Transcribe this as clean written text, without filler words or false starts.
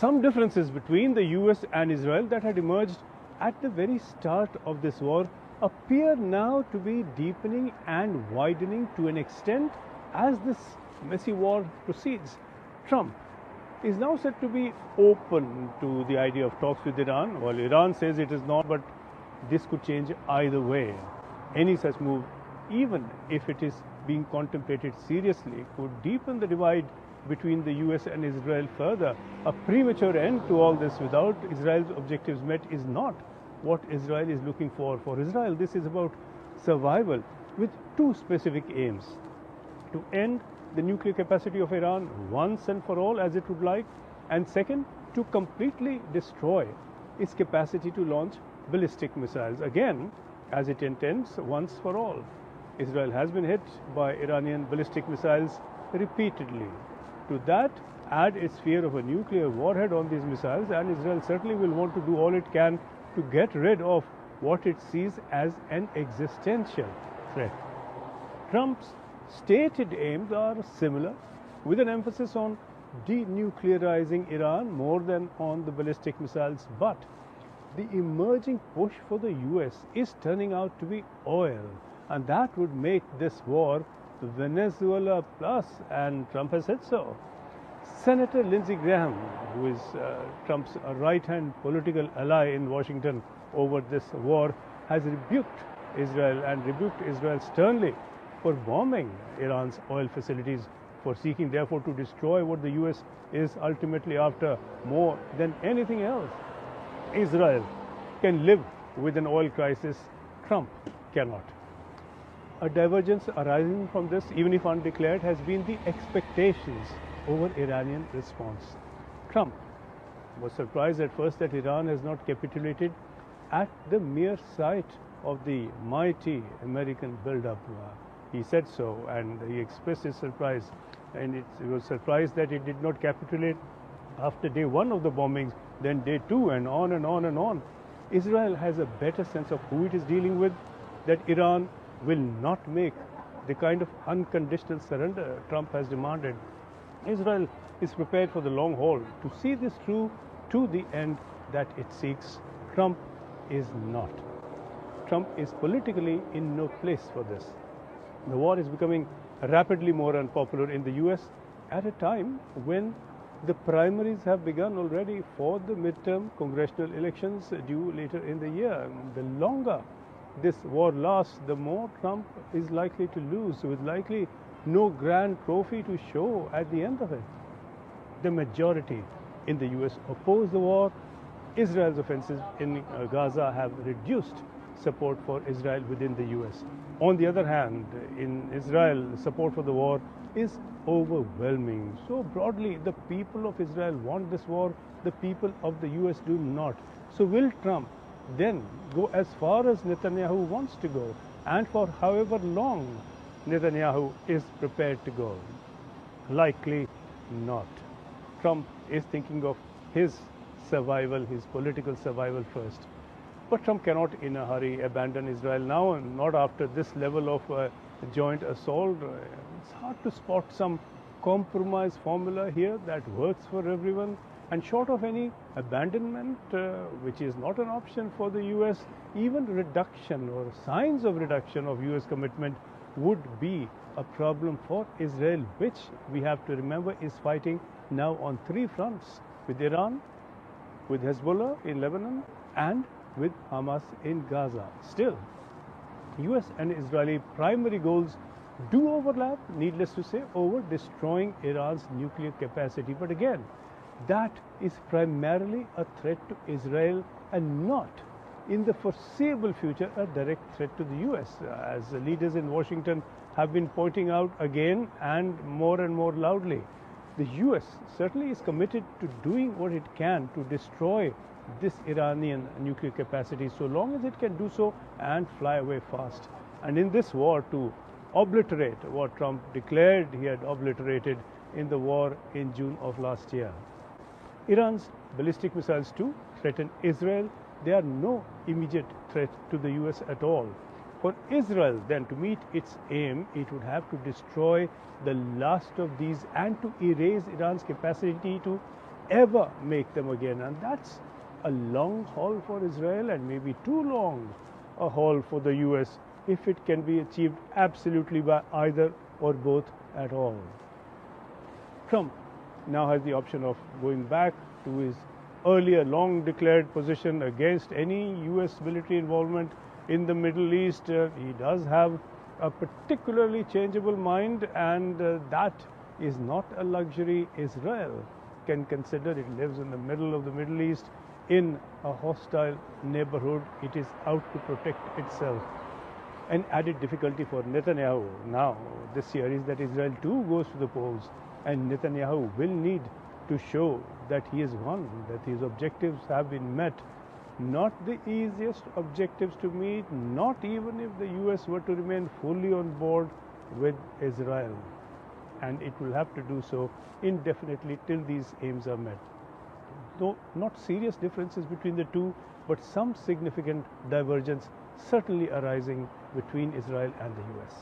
some differences between the US and Israel that had emerged at the very start of this war appear now to be deepening and widening to an extent as this messy war proceeds. Trump is now said to be open to the idea of talks with Iran, while Iran says it is not, but this could change either way. Any such move, even if it is being contemplated seriously, could deepen the divide between the US and Israel further. A premature end to all this without Israel's objectives met is not what Israel is looking for. For Israel, this is about survival with two specific aims: to end the nuclear capacity of Iran once and for all as it would like, and second, to completely destroy its capacity to launch ballistic missiles, again, as it intends once for all. Israel has been hit by Iranian ballistic missiles repeatedly. To that, add its fear of a nuclear warhead on these missiles, and Israel certainly will want to do all it can to get rid of what it sees as an existential threat. Trump's stated aims are similar, with an emphasis on denuclearizing Iran more than on the ballistic missiles, but the emerging push for the US is turning out to be oil, and that would make this war Venezuela plus, and Trump has said so. Senator Lindsey Graham, who is Trump's right-hand political ally in Washington over this war, has rebuked Israel sternly for bombing Iran's oil facilities, for seeking therefore to destroy what the US is ultimately after more than anything else. Israel can live with an oil crisis, Trump cannot. A divergence arising from this, even if undeclared, has been the expectations over Iranian response. Trump was surprised at first that Iran has not capitulated at the mere sight of the mighty American buildup. He said so, and he expressed his surprise, and he was surprised that it did not capitulate after day one of the bombings, then day two, and on and on and on. Israel has a better sense of who it is dealing with, that Iran will not make the kind of unconditional surrender Trump has demanded. Israel is prepared for the long haul to see this through to the end that it seeks. Trump is not. Trump is politically in no place for this. The war is becoming rapidly more unpopular in the US at a time when the primaries have begun already for the midterm congressional elections due later in the year. The longer this war lasts, the more Trump is likely to lose, with likely no grand trophy to show at the end of it. The majority in the US oppose the war. Israel's offensives in Gaza have reduced support for Israel within the US. On the other hand, in Israel, support for the war is overwhelming. So broadly, the people of Israel want this war, the people of the US do not. So will Trump then go as far as Netanyahu wants to go, and for however long Netanyahu is prepared to go? Likely not. Trump is thinking of his survival, his political survival first. But Trump cannot in a hurry abandon Israel now, and not after this level of joint assault. It's hard to spot some compromise formula here that works for everyone. And short of any abandonment, which is not an option for the US, even reduction or signs of reduction of US commitment would be a problem for Israel, which we have to remember is fighting now on three fronts: with Iran, with Hezbollah in Lebanon, and with Hamas in Gaza. Still, US and Israeli primary goals do overlap, needless to say, over destroying Iran's nuclear capacity. But again, that is primarily a threat to Israel and not, in the foreseeable future, a direct threat to the US, as the leaders in Washington have been pointing out again and more loudly. The US certainly is committed to doing what it can to destroy this Iranian nuclear capacity, so long as it can do so and fly away fast. And in this war, to obliterate what Trump declared he had obliterated in the war in June of last year. Iran's ballistic missiles too threaten Israel. They are no immediate threat to the US at all. For Israel then to meet its aim, it would have to destroy the last of these and to erase Iran's capacity to ever make them again. And that's a long haul for Israel, and maybe too long a haul for the US if it can be achieved absolutely by either or both at all. Trump now has the option of going back to his earlier long declared position against any US military involvement in the Middle East. He does have a particularly changeable mind, and that is not a luxury Israel can consider. It lives in the middle of the Middle East in a hostile neighborhood. It is out to protect itself. An added difficulty for Netanyahu now this year is that Israel too goes to the polls, and Netanyahu will need to show that he has won, that his objectives have been met. Not the easiest objectives to meet, not even if the US were to remain fully on board with Israel. And it will have to do so indefinitely till these aims are met. Though not serious differences between the two, but some significant divergence certainly arising between Israel and the US.